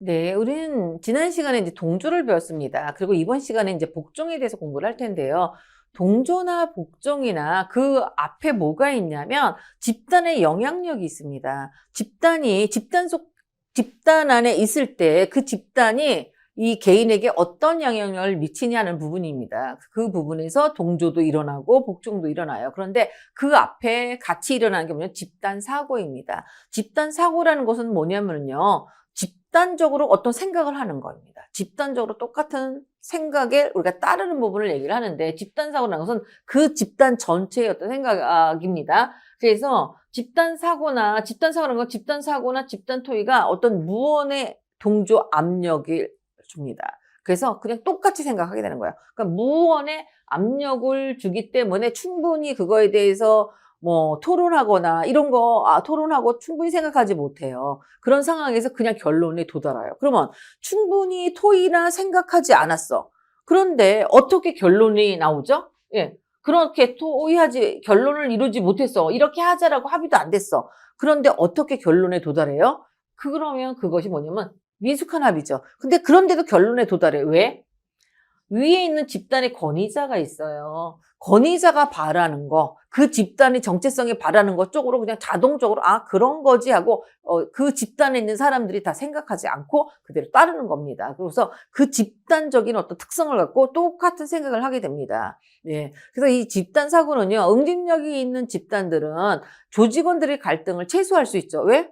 네, 우리는 지난 시간에 이제 동조를 배웠습니다. 그리고 이번 시간에 이제 복종에 대해서 공부를 할 텐데요. 동조나 복종이나 그 앞에 뭐가 있냐면 집단의 영향력이 있습니다. 집단 안에 있을 때 그 집단이 이 개인에게 어떤 영향력을 미치냐는 부분입니다. 그 부분에서 동조도 일어나고 복종도 일어나요. 그런데 그 앞에 같이 일어나는 게 뭐냐면 집단 사고입니다. 집단 사고라는 것은 뭐냐면요. 집단적으로 어떤 생각을 하는 겁니다. 집단적으로 똑같은 생각에 우리가 따르는 부분을 얘기를 하는데 집단사고라는 것은 그 집단 전체의 어떤 생각입니다. 그래서 집단사고라는 건 집단사고나 집단토의가 어떤 무언의 동조 압력을 줍니다. 그래서 그냥 똑같이 생각하게 되는 거예요. 그러니까 무언의 압력을 주기 때문에 충분히 그거에 대해서 뭐 토론하거나 이런 거 토론하고 충분히 생각하지 못해요. 그런 상황에서 그냥 결론에 도달해요. 그러면 충분히 토의나 생각하지 않았어. 그런데 어떻게 결론이 나오죠? 예. 그렇게 결론을 이루지 못했어. 이렇게 하자라고 합의도 안 됐어. 그런데 어떻게 결론에 도달해요? 그러면 그것이 뭐냐면 미숙한 합의죠. 근데 그런데도 결론에 도달해. 왜? 위에 있는 집단의 권위자가 있어요. 권위자가 바라는 거, 그 집단의 정체성이 바라는 것 쪽으로 그냥 자동적으로 그런 거지 하고 그 집단에 있는 사람들이 다 생각하지 않고 그대로 따르는 겁니다. 그래서 그 집단적인 어떤 특성을 갖고 똑같은 생각을 하게 됩니다. 예. 그래서 이 집단 사고는요, 응집력이 있는 집단들은 조직원들의 갈등을 최소화할 수 있죠. 왜?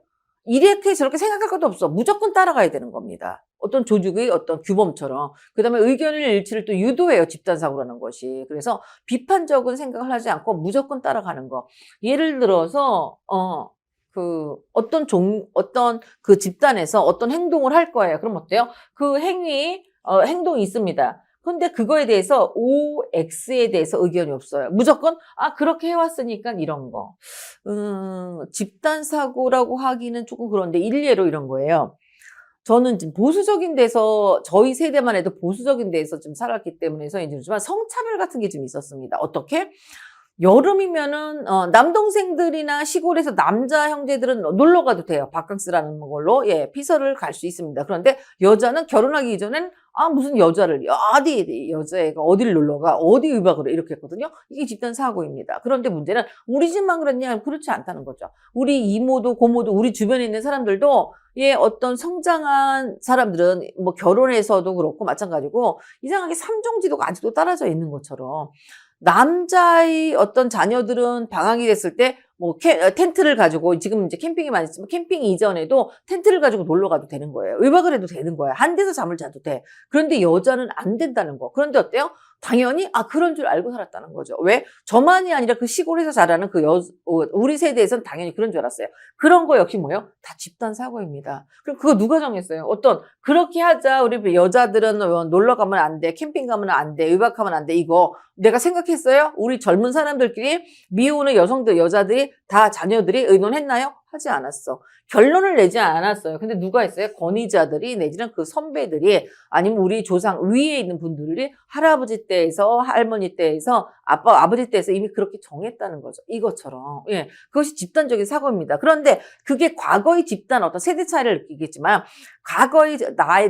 이렇게 저렇게 생각할 것도 없어. 무조건 따라가야 되는 겁니다. 어떤 조직의 어떤 규범처럼. 그다음에 의견의 일치를 또 유도해요. 집단사고라는 것이. 그래서 비판적인 생각을 하지 않고 무조건 따라가는 거. 예를 들어서 어떤 그 집단에서 어떤 행동을 할 거예요. 그럼 어때요? 그 행동이 있습니다. 근데 그거에 대해서 OX에 대해서 의견이 없어요. 무조건 그렇게 해왔으니까 이런 거. 집단 사고라고 하기는 조금 그런데 일례로 이런 거예요. 저는 지금 보수적인 데서 저희 세대만 해도 보수적인 데에서 좀 살았기 때문에 서이지만 성차별 같은 게 좀 있었습니다. 어떻게? 여름이면은 남동생들이나 시골에서 남자 형제들은 놀러 가도 돼요. 바캉스라는 걸로 피서를 갈 수 있습니다. 그런데 여자는 결혼하기 이전엔 무슨 어디 여자애가 어디를 놀러 가 어디 의박을 해 이렇게 했거든요. 이게 집단 사고입니다. 그런데 문제는 우리 집만 그랬냐? 그렇지 않다는 거죠. 우리 이모도 고모도 우리 주변에 있는 사람들도 어떤 성장한 사람들은 뭐 결혼해서도 그렇고 마찬가지고 이상하게 삼종지도가 아직도 떨어져 있는 것처럼 남자의 어떤 자녀들은 방학이 됐을 때 뭐 텐트를 가지고 지금 이제 캠핑이 많이 있지만 캠핑 이전에도 텐트를 가지고 놀러 가도 되는 거예요. 외박을 해도 되는 거야. 한 데서 잠을 자도 돼. 그런데 여자는 안 된다는 거. 그런데 어때요? 당연히 그런 줄 알고 살았다는 거죠. 왜? 저만이 아니라 그 시골에서 자라는 우리 세대에서는 당연히 그런 줄 알았어요. 그런 거 역시 뭐예요? 다 집단 사고입니다. 그럼 그거 누가 정했어요? 그렇게 하자. 우리 여자들은 놀러 가면 안 돼. 캠핑 가면 안 돼. 외박하면 안 돼. 이거 내가 생각했어요? 우리 젊은 사람들끼리 미혼의 여자들이 다 자녀들이 의논했나요? 하지 않았어. 결론을 내지 않았어요. 근데 누가 했어요? 권위자들이 내지는 그 선배들이 아니면 우리 조상 위에 있는 분들이 할아버지 때에서 할머니 때에서 아버지 때에서 이미 그렇게 정했다는 거죠. 이것처럼. 그것이 집단적인 사고입니다. 그런데 그게 과거의 집단 어떤 세대 차이를 느끼겠지만 과거의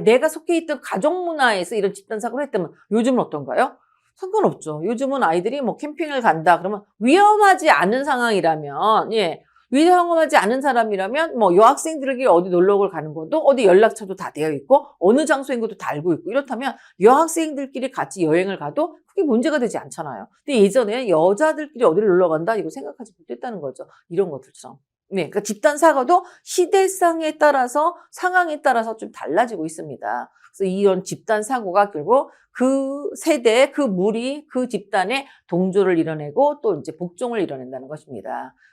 내가 속해 있던 가족 문화에서 이런 집단 사고를 했다면 요즘은 어떤가요? 상관없죠. 요즘은 아이들이 뭐 캠핑을 간다 그러면 위험하지 않은 상황이라면 위험하지 않은 사람이라면 뭐 여학생들에게 어디 놀러를 가는 것도 어디 연락처도 다 되어 있고 어느 장소인 것도 다 알고 있고 이렇다면 여학생들끼리 같이 여행을 가도 그게 문제가 되지 않잖아요. 근데 예전에 여자들끼리 어디를 놀러 간다 이거 생각하지 못했다는 거죠. 이런 것들처럼. 그러니까 집단 사고도 시대상에 따라서 상황에 따라서 좀 달라지고 있습니다. 그래서 이런 집단 사고가 결국 그 세대, 그 무리, 그 집단의 동조를 이뤄내고 또 이제 복종을 이뤄낸다는 것입니다.